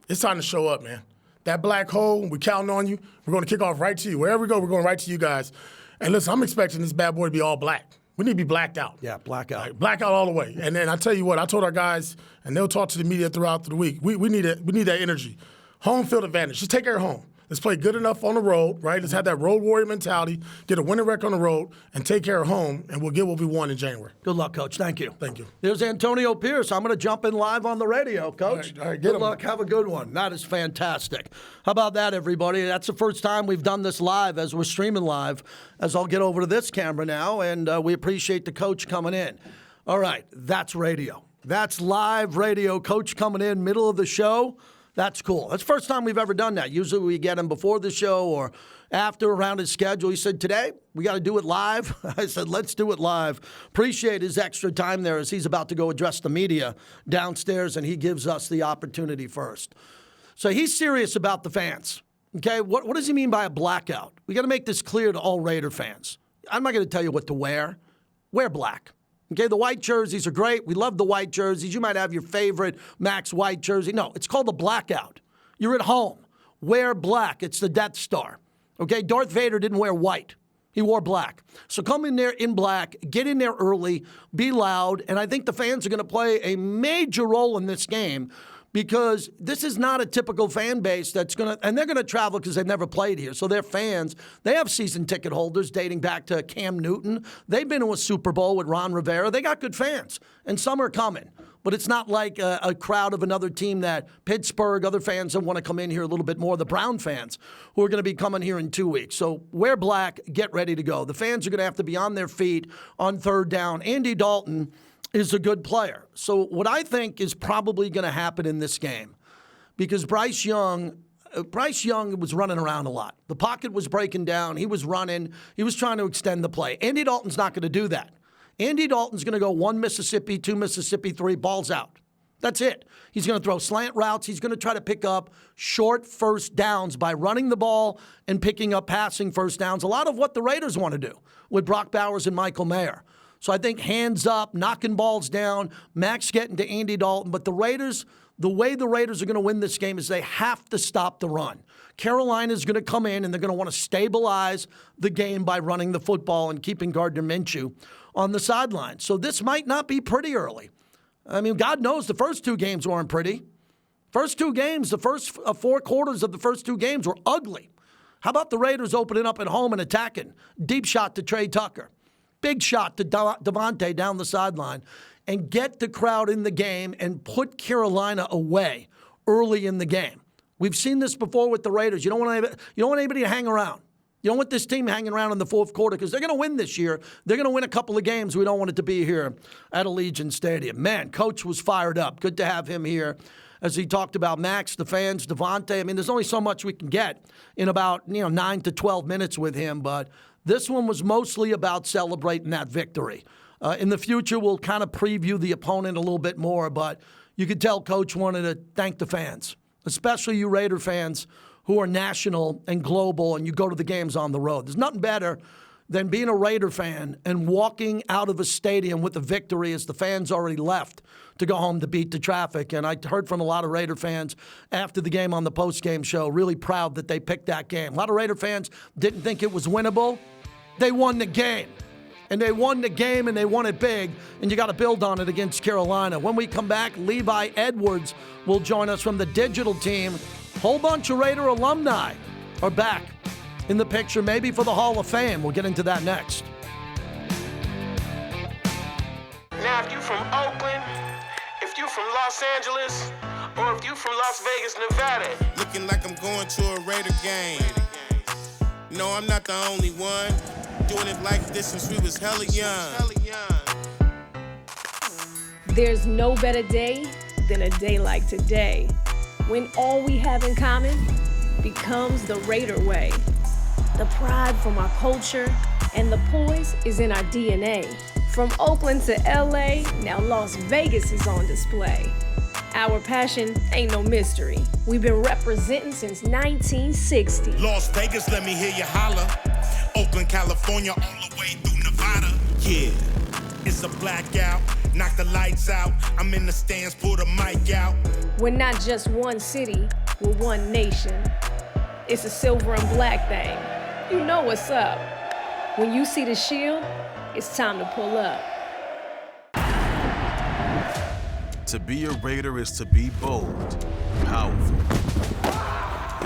Speaker 11: It's time to show up, man. That black hole, we counting on you. We're going to kick off right to you. Wherever we go, we're going right to you guys. And listen, I'm expecting this bad boy to be all black. We need to be blacked out.
Speaker 1: Yeah, blackout.
Speaker 11: Like, blackout all the way. And then I tell you what, I told our guys, and they'll talk to the media throughout the week, we need that energy. Home field advantage. Just take care of home. Let's play good enough on the road, right? Let's have that road warrior mentality, get a winning record on the road, and take care of home, and we'll get what we want in January.
Speaker 1: Good luck, Coach. Thank you.
Speaker 11: Thank you.
Speaker 1: There's Antonio Pierce. I'm going to jump in live on the radio, Coach.
Speaker 11: All right,
Speaker 1: good luck. Have a good one. That is fantastic. How about that, everybody? That's the first time we've done this live as we're streaming live, as I'll get over to this camera now, and we appreciate the coach coming in. All right, that's radio. That's live radio. Coach coming in, middle of the show. That's cool. That's the first time we've ever done that. Usually we get him before the show or after around his schedule. He said, today we got to do it live. I said, let's do it live. Appreciate his extra time there as he's about to go address the media downstairs, and he gives us the opportunity first. So he's serious about the fans. Okay, what does he mean by a blackout? We got to make this clear to all Raider fans. I'm not going to tell you what to wear. Wear black. Okay, the white jerseys are great. We love the white jerseys. You might have your favorite Max white jersey. No, it's called a blackout. You're at home. Wear black. It's the Death Star. Okay, Darth Vader didn't wear white. He wore black. So come in there in black, get in there early, be loud, and I think the fans are going to play a major role in this game because this is not a typical fan base that's going to, and they're going to travel because they've never played here. So they're fans. They have season ticket holders dating back to Cam Newton. They've been to a Super Bowl with Ron Rivera. They got good fans, and some are coming. But it's not like a crowd of another team that Pittsburgh, other fans that want to come in here a little bit more, the Brown fans who are going to be coming here in 2 weeks. So wear black, get ready to go. The fans are going to have to be on their feet on third down. Andy Dalton is a good player. So what I think is probably going to happen in this game, because Bryce Young was running around a lot. The pocket was breaking down. He was running. He was trying to extend the play. Andy Dalton's not going to do that. Andy Dalton's going to go 1 Mississippi, 2 Mississippi, 3, balls out. That's it. He's going to throw slant routes. He's going to try to pick up short first downs by running the ball and picking up passing first downs. A lot of what the Raiders want to do with Brock Bowers and Michael Mayer. So I think hands up, knocking balls down, Max getting to Andy Dalton. But the Raiders, the way the Raiders are going to win this game is they have to stop the run. Carolina's going to come in, and they're going to want to stabilize the game by running the football and keeping Gardner Minshew on the sideline. So this might not be pretty early. I mean, God knows the first 2 games weren't pretty. First 2 games, the first 4 quarters of the first 2 games were ugly. How about the Raiders opening up at home and attacking? Deep shot to Trey Tucker. Big shot to Devontae down the sideline, and get the crowd in the game and put Carolina away early in the game. We've seen this before with the Raiders. You don't want anybody to hang around. You don't want this team hanging around in the fourth quarter because they're going to win this year. They're going to win a couple of games. We don't want it to be here at Allegiant Stadium. Man, Coach was fired up. Good to have him here as he talked about Max, the fans, Devontae. I mean, there's only so much we can get in about 9 to 12 minutes with him, but this one was mostly about celebrating that victory. In the future, we'll kind of preview the opponent a little bit more, but you could tell Coach wanted to thank the fans, especially you Raider fans who are national and global, and you go to the games on the road. There's nothing better than being a Raider fan and walking out of a stadium with a victory as the fans already left to go home to beat the traffic. And I heard from a lot of Raider fans after the game on the post-game show, really proud that they picked that game. A lot of Raider fans didn't think it was winnable. They won the game. And they won the game, and they won it big, and you got to build on it against Carolina. When we come back, Levi Edwards will join us from the digital team. Whole bunch of Raider alumni are back in the picture, maybe for the Hall of Fame. We'll get into that next.
Speaker 12: Now, if you from Oakland, if you from Los Angeles, or if you from Las Vegas, Nevada,
Speaker 13: looking like I'm going to a Raider game.
Speaker 12: No, I'm not the only one. Doing it like this since we was hella young.
Speaker 10: There's no better day than a day like today, when all we have in common becomes the Raider way. The pride from our culture and the poise is in our DNA. From Oakland to LA, now Las Vegas is on display. Our passion ain't no mystery. We've been representing since 1960.
Speaker 12: Las Vegas, let me hear you holler. Oakland, California, all the way through Nevada. Yeah, it's a blackout. Knock the lights out. I'm in the stands, pull the mic out.
Speaker 10: We're not just one city, we're one nation. It's a silver and black thing. You know what's up. When you see the shield, it's time to pull up.
Speaker 13: To be a Raider is to be bold, powerful,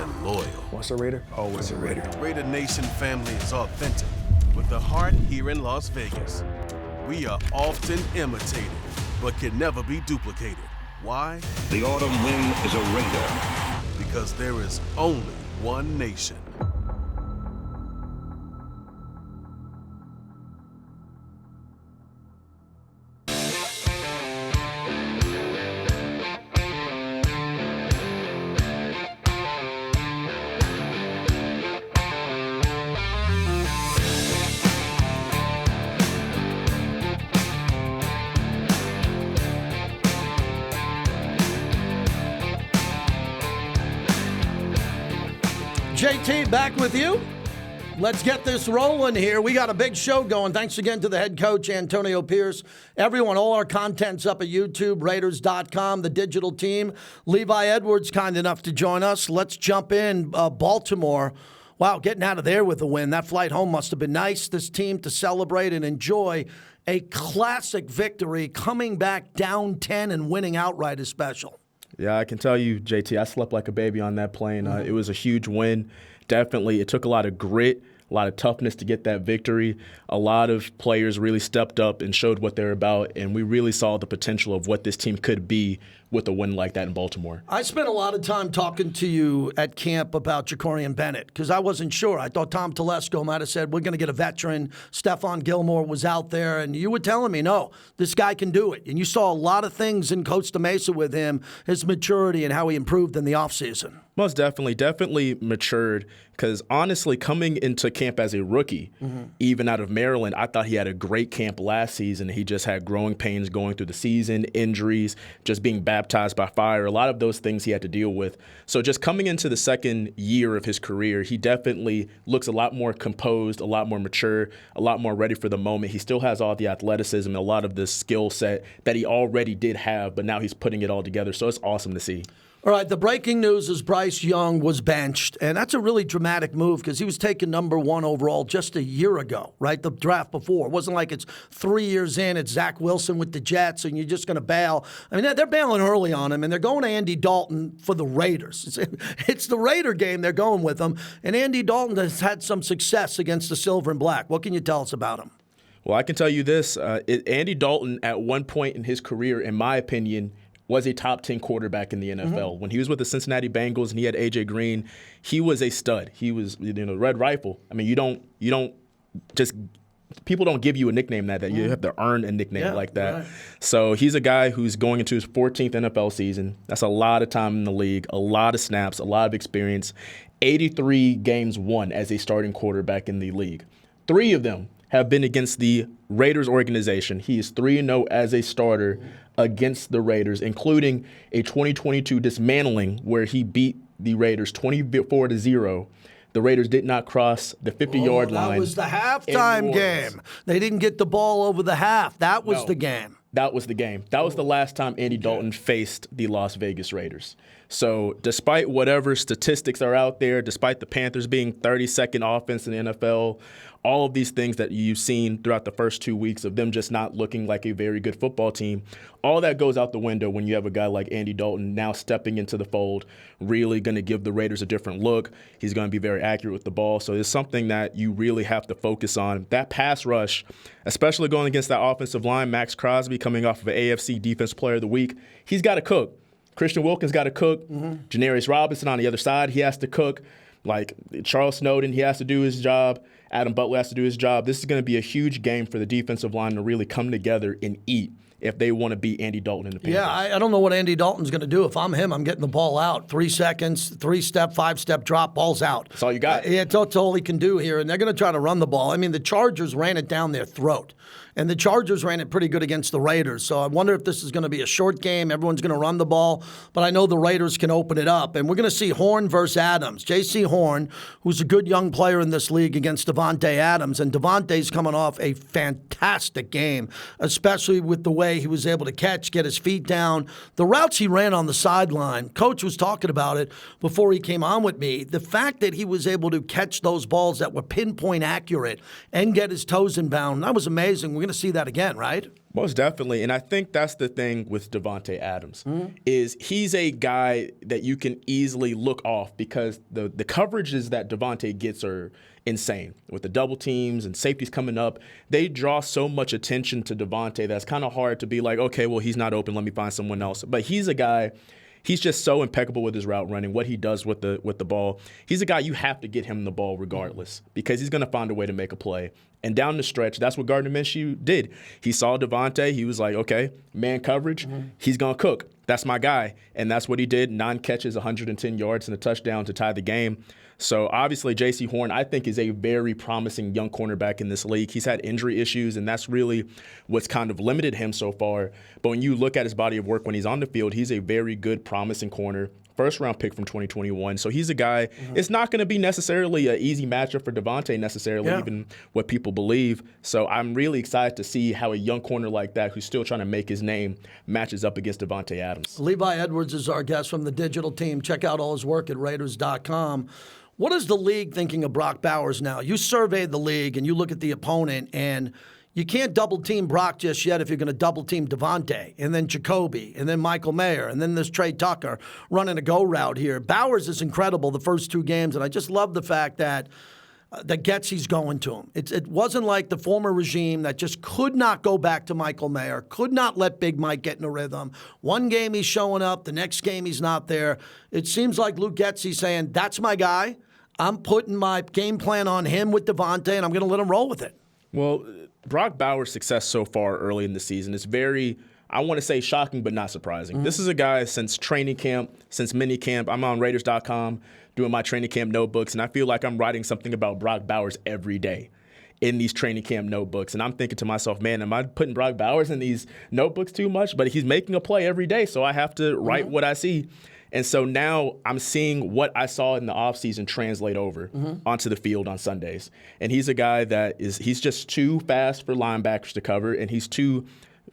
Speaker 13: and loyal.
Speaker 14: Once a Raider, always a Raider.
Speaker 13: Raider Nation family is authentic, with the heart here in Las Vegas. We are often imitated, but can never be duplicated. Why?
Speaker 15: The autumn wind is a Raider.
Speaker 13: Because there is only one nation.
Speaker 1: JT, back with you. Let's get this rolling here. We got a big show going. Thanks again to the head coach, Antonio Pierce. Everyone, all our content's up at YouTube, Raiders.com, the digital team. Levi Edwards, kind enough to join us. Let's jump in. Baltimore. Wow, getting out of there with a win. That flight home must have been nice. This team to celebrate and enjoy a classic victory. Coming back down 10 and winning outright is special.
Speaker 14: Yeah, I can tell you, JT, I slept like a baby on that plane. It was a huge win. Definitely, it took a lot of grit, a lot of toughness to get that victory. A lot of players really stepped up and showed what they're about, and we really saw the potential of what this team could be with a win like that in Baltimore.
Speaker 1: I spent a lot of time talking to you at camp about Jacorian Bennett because I wasn't sure. I thought Tom Telesco might have said, we're going to get a veteran. Stephon Gilmore was out there, and you were telling me, no, this guy can do it. And you saw a lot of things in Costa Mesa with him, his maturity and how he improved in the offseason.
Speaker 14: Most definitely matured because honestly, coming into camp as a rookie, even out of Maryland, I thought he had a great camp last season. He just had growing pains going through the season, injuries, just being baptized by fire, a lot of those things he had to deal with. So just coming into the second year of his career, he definitely looks a lot more composed, a lot more mature, a lot more ready for the moment. He still has all the athleticism and a lot of the skill set that he already did have, but now he's putting it all together. So it's awesome to see.
Speaker 1: All right, the breaking news is Bryce Young was benched, and that's a really dramatic move because he was taken number 1 overall just a year ago, right? The draft before. It wasn't like it's 3 years in, it's Zach Wilson with the Jets, and you're just going to bail. I mean, they're bailing early on him, and they're going to Andy Dalton for the Raiders. It's the Raider game they're going with him, and Andy Dalton has had some success against the Silver and Black. What can you tell us about him?
Speaker 14: Well, I can tell you this. Andy Dalton, at one point in his career, in my opinion, was a top 10 quarterback in the NFL. When he was with the Cincinnati Bengals and he had A.J. Green, he was a stud. He was, Red Rifle. I mean, you don't just people don't give you a nickname that you have to earn a nickname like that. Right. So he's a guy who's going into his 14th NFL season. That's a lot of time in the league, a lot of snaps, a lot of experience. 83 games won as a starting quarterback in the league. 3 of them have been against the Raiders organization. He is 3-0 as a starter against the Raiders, including a 2022 dismantling where he beat the Raiders 24-0. The Raiders did not cross the 50-yard line.
Speaker 1: That was the halftime game. They didn't get the ball over the half. That was the game.
Speaker 14: That was the game. That was the last time Andy Dalton faced the Las Vegas Raiders. So despite whatever statistics are out there, despite the Panthers being 32nd offense in the NFL, all of these things that you've seen throughout the first 2 weeks of them just not looking like a very good football team, all that goes out the window when you have a guy like Andy Dalton now stepping into the fold, really going to give the Raiders a different look. He's going to be very accurate with the ball. So it's something that you really have to focus on. That pass rush, especially going against that offensive line, Max Crosby coming off of an AFC Defense Player of the Week, he's got to cook. Christian Wilkins got to cook. Janarius Robinson on the other side, he has to cook. Like Charles Snowden, he has to do his job. Adam Butler has to do his job. This is going to be a huge game for the defensive line to really come together and eat if they want to beat Andy Dalton in the Panthers.
Speaker 1: Yeah, I don't know what Andy Dalton's going to do. If I'm him, I'm getting the ball out. 3 seconds, 3-step, 5-step drop, ball's out.
Speaker 14: That's all you got.
Speaker 1: Yeah, that's all he can do here, and they're going to try to run the ball. I mean, the Chargers ran it down their throat, and the Chargers ran it pretty good against the Raiders. So I wonder if this is going to be a short game. Everyone's going to run the ball, but I know the Raiders can open it up. And we're going to see Horn versus Adams. J.C. Horn, who's a good young player in this league, against Davante Adams. And Davante's coming off a fantastic game, especially with the way he was able to get his feet down. The routes he ran on the sideline, Coach was talking about it before he came on with me. The fact that he was able to catch those balls that were pinpoint accurate and get his toes in bound, that was amazing. We're going to see that again, right?
Speaker 14: Most definitely. And I think that's the thing with Davante Adams is he's a guy that you can easily look off because the coverages that Davante gets are insane. With the double teams and safeties coming up, they draw so much attention to Davante that's kind of hard to be like, okay, well, he's not open. Let me find someone else. But he's a guy, he's just so impeccable with his route running, what he does with the ball. He's a guy you have to get him the ball regardless because he's going to find a way to make a play. And down the stretch, that's what Gardner Minshew did. He saw Davante. He was like, okay, man coverage, he's going to cook. That's my guy. And that's what he did. 9 catches, 110 yards, and a touchdown to tie the game. So obviously J.C. Horn, I think, is a very promising young cornerback in this league. He's had injury issues, and that's really what's kind of limited him so far. But when you look at his body of work when he's on the field, he's a very good, promising corner. First-round pick from 2021. So he's a guy, it's not going to be necessarily an easy matchup for Davante necessarily, even what people believe. So I'm really excited to see how a young corner like that, who's still trying to make his name, matches up against Davante Adams.
Speaker 1: Levi Edwards is our guest from the digital team. Check out all his work at Raiders.com. What is the league thinking of Brock Bowers now? You surveyed the league, and you look at the opponent, and you can't double-team Brock just yet if you're going to double-team Davante, and then Jacoby, and then Michael Mayer, and then there's Trey Tucker running a go route here. Bowers is incredible the first 2 games, and I just love the fact that Getsy's going to him. It wasn't like the former regime that just could not go back to Michael Mayer, could not let Big Mike get in a rhythm. One game he's showing up, the next game he's not there. It seems like Luke Getsy's saying, that's my guy. I'm putting my game plan on him with Davante, and I'm going to let him roll with it.
Speaker 14: Well, Brock Bowers' success so far early in the season is very, I want to say, shocking but not surprising. This is a guy since training camp, since mini camp. I'm on Raiders.com doing my training camp notebooks, and I feel like I'm writing something about Brock Bowers every day in these training camp notebooks. And I'm thinking to myself, man, am I putting Brock Bowers in these notebooks too much? But he's making a play every day, so I have to write what I see. And so now I'm seeing what I saw in the offseason translate over onto the field on Sundays. And he's a guy that he's just too fast for linebackers to cover, and he's too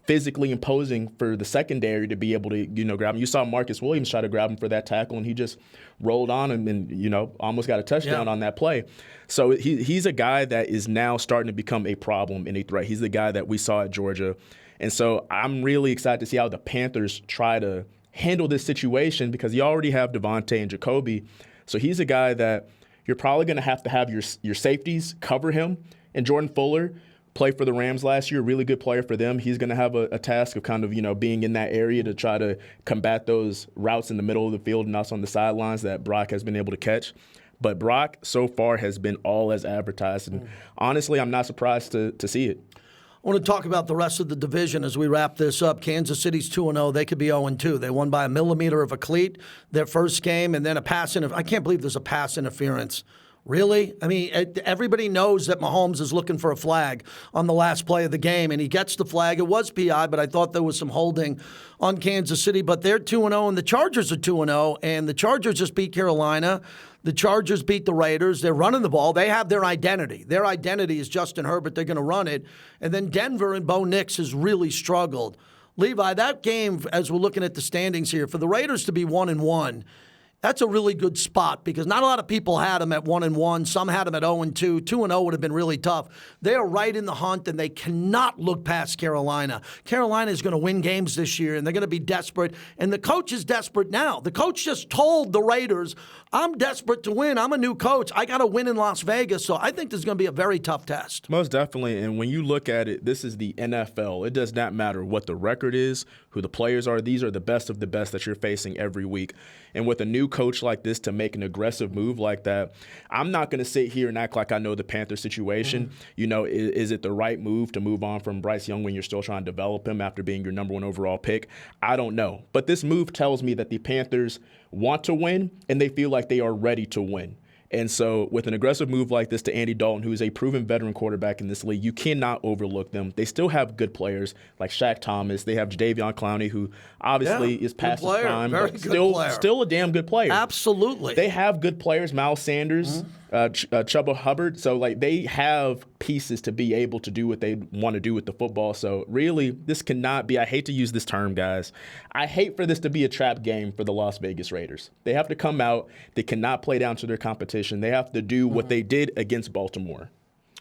Speaker 14: physically imposing for the secondary to be able to, grab him. You saw Marcus Williams try to grab him for that tackle, and he just rolled on him and, almost got a touchdown on that play. So he's a guy that is now starting to become a problem and a threat. He's the guy that we saw at Georgia. And so I'm really excited to see how the Panthers try to handle this situation because you already have Davante and Jacoby. So he's a guy that you're probably going to have your safeties cover him. And Jordan Fuller played for the Rams last year, really good player for them. He's going to have a task of kind of, being in that area to try to combat those routes in the middle of the field and also on the sidelines that Brock has been able to catch. But Brock so far has been all as advertised. And honestly, I'm not surprised to see it.
Speaker 1: I want to talk about the rest of the division as we wrap this up. Kansas City's 2-0. They could be 0-2. They won by a millimeter of a cleat their first game, and then a pass I can't believe there's a pass interference. Really? I mean, everybody knows that Mahomes is looking for a flag on the last play of the game, and he gets the flag. It was PI, but I thought there was some holding on Kansas City. But they're 2-0, and the Chargers are 2-0, and the Chargers just beat Carolina. The Chargers beat the Raiders. They're running the ball. They have their identity. Their identity is Justin Herbert. They're going to run it. And then Denver and Bo Nix has really struggled. Levi, that game, as we're looking at the standings here, for the Raiders to be 1-1, that's a really good spot because not a lot of people had them at 1-1. Some had them at 0-2. 2-0 would have been really tough. They are right in the hunt, and they cannot look past Carolina. Carolina is going to win games this year, and they're going to be desperate. And the coach is desperate now. The coach just told the Raiders, I'm desperate to win. I'm a new coach. I got to win in Las Vegas. So I think this is going to be a very tough test.
Speaker 14: Most definitely. And when you look at it, this is the NFL. It does not matter what the record is, who the players are. These are the best of the best that you're facing every week. And with a new coach like this to make an aggressive move like that, I'm not going to sit here and act like I know the Panther situation. You know, is it the right move to move on from Bryce Young when you're still trying to develop him after being your number 1 overall pick? I don't know. But this move tells me that the Panthers want to win and they feel like they are ready to win. And so with an aggressive move like this to Andy Dalton, who is a proven veteran quarterback in this league, you cannot overlook them. They still have good players like Shaq Thomas. They have Jadeveon Clowney, who obviously is past his prime, but still a damn good player.
Speaker 1: Absolutely.
Speaker 14: They have good players, Miles Sanders, Chuba Hubbard. So, like, they have pieces to be able to do what they want to do with the football. So, really, this cannot be – I hate to use this term, guys. I hate for this to be a trap game for the Las Vegas Raiders. They have to come out. They cannot play down to their competition. They have to do what they did against Baltimore.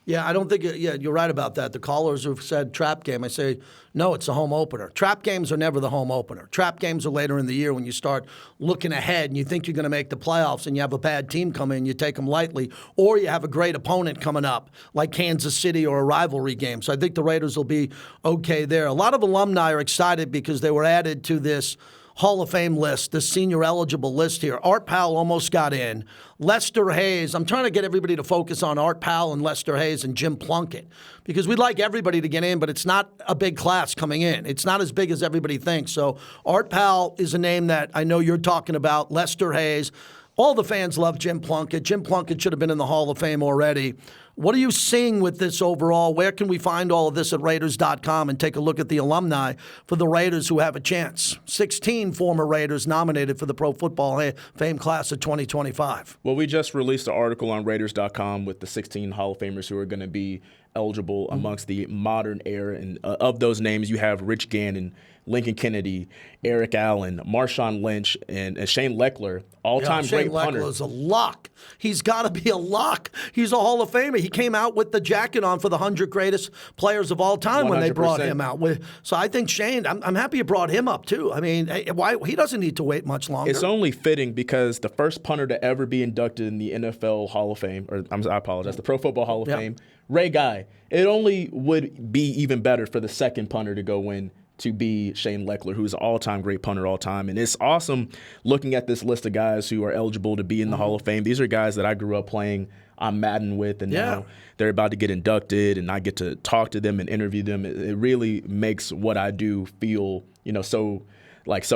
Speaker 1: Yeah, I don't think you're right about that. The callers have said trap game. I say, no, it's a home opener. Trap games are never the home opener. Trap games are later in the year when you start looking ahead and you think you're going to make the playoffs and you have a bad team come in, you take them lightly, or you have a great opponent coming up like Kansas City or a rivalry game. So I think the Raiders will be okay there. A lot of alumni are excited because they were added to this Hall of Fame list, the senior eligible list here. Art Powell almost got in. Lester Hayes. I'm trying to get everybody to focus on Art Powell and Lester Hayes and Jim Plunkett because we'd like everybody to get in, but it's not a big class coming in. It's not as big as everybody thinks. So Art Powell is a name that I know you're talking about. Lester Hayes. All the fans love Jim Plunkett. Jim Plunkett should have been in the Hall of Fame already. What are you seeing with this overall? Where can we find all of this at Raiders.com and take a look at the alumni for the Raiders who have a chance? 16 former Raiders nominated for the Pro Football Fame class of 2025.
Speaker 14: Well, we just released an article on Raiders.com with the 16 Hall of Famers who are going to be eligible amongst the modern era. And of those names, you have Rich Gannon, Lincoln Kennedy, Eric Allen, Marshawn Lynch, and Shane Leckler, all-time great punter.
Speaker 1: Shane Leckler is a lock. He's got to be a lock. He's a Hall of Famer. He came out with the jacket on for the 100 greatest players of all time 100%. When they brought him out. So I think Shane, I'm happy you brought him up too. I mean, why he doesn't need to wait much longer.
Speaker 14: It's only fitting because the first punter to ever be inducted in the NFL Hall of Fame, I apologize, the Pro Football Hall of Fame, Ray Guy. It only would be even better for the second punter to go in to be Shane Leckler, who's an all-time great punter all time. And it's awesome looking at this list of guys who are eligible to be in the Hall of Fame. These are guys that I grew up playing on Madden with, and now they're about to get inducted, and I get to talk to them and interview them. It really makes what I do feel, so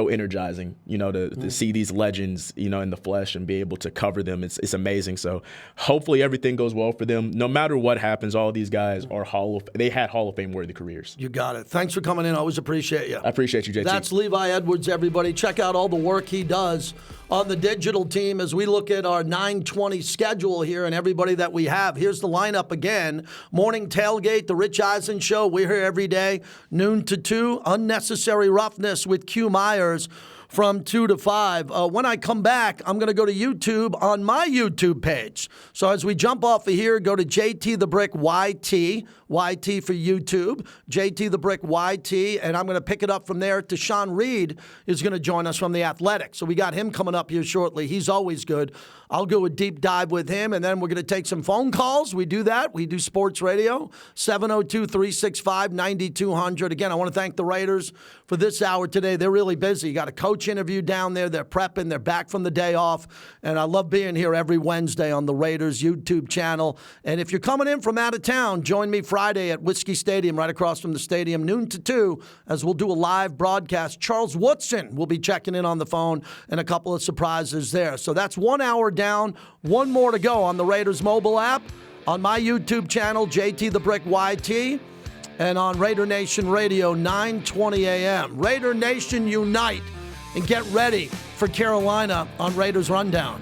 Speaker 14: energizing, to see these legends, in the flesh and be able to cover them. It's amazing. So hopefully everything goes well for them. No matter what happens, all these guys are they had Hall of Fame worthy careers.
Speaker 1: You got it. Thanks for coming in. I always appreciate you.
Speaker 14: I appreciate you, JT.
Speaker 1: That's Levi Edwards, everybody. Check out all the work he does on the digital team as we look at our 9:20 schedule here and everybody that we have. Here's the lineup again. Morning tailgate, the Rich Eisen Show. We're here every day, noon to 2. Unnecessary Roughness with Q Myers from 2 to 5. When I come back, I'm going to go to YouTube on my YouTube page. So as we jump off of here, go to JT the Brick YT for YouTube, JT the Brick YT, and I'm going to pick it up from there. Deshaun Reed is going to join us from The Athletic. So we got him coming up here shortly. He's always good. I'll go a deep dive with him, and then we're going to take some phone calls. We do that. We do sports radio, 702-365-9200. Again, I want to thank the Raiders for this hour today. They're really busy. You got a coach interview down there. They're prepping. They're back from the day off, and I love being here every Wednesday on the Raiders YouTube channel. And if you're coming in from out of town, join me Friday at Whiskey Stadium, right across from the stadium, noon to 2, as we'll do a live broadcast. Charles Woodson will be checking in on the phone, and a couple of surprises there. So that's 1 hour down, one more to go on the Raiders mobile app, on my YouTube channel, JT the Brick YT, and on Raider Nation Radio, 9:20 a.m. Raider Nation unite and get ready for Carolina on Raiders Rundown.